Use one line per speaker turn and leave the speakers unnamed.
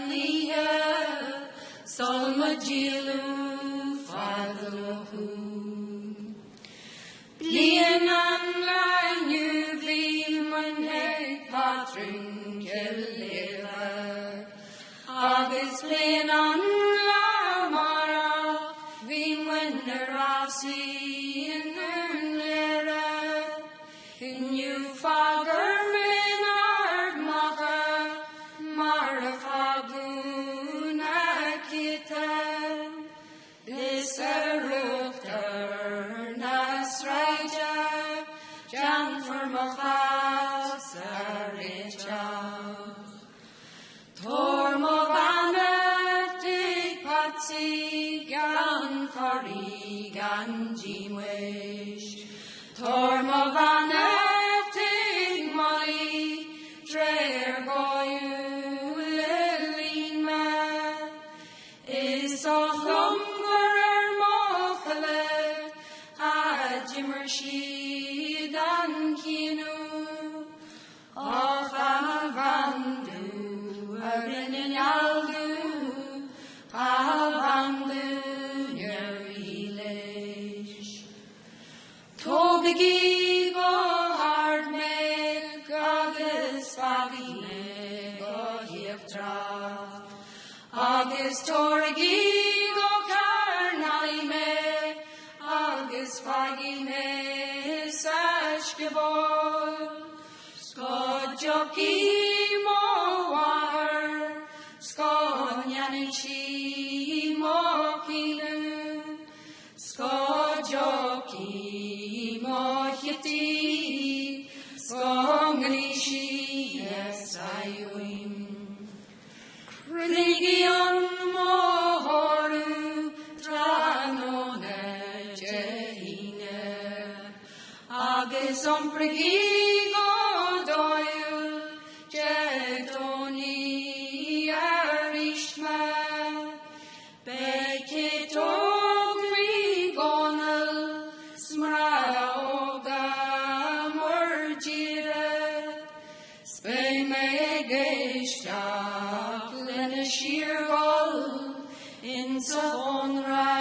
Lia, Salmajilu, Fadluhu. Blianan Lanyu, Viman Patrin Keleva, August Blianan Lamara, Viman Rasi in Lera, in you Fager Menard Maka, Mara Faguna Kita, this Rukter Nasraja, Jan for Macha Saricha, Tormovana Tig Patsi Gan Kari Gan Jimwish, Tormovana Tig Mai Drer Goyu Lilima, is of Lumber Mochale, Ajimmershi Dan Kinu, of Avandu, Arin Yaldu, Avandu, Nerilesh. Tobigi go hard me, Goddess Fagine, go Hieftra. August Torigi go Karnalime, August Fagine, Sashkebol, Skojoki Moar, Skonyanichi Mokinu, Skojoki Mohiti, Skonglishi Yesayuim. Religion mohoru tranone jehine, agis omprigigo doyul jetoni arishma, beketogri gonal smraoga murjire, spemegeshta Shirol in Savonra.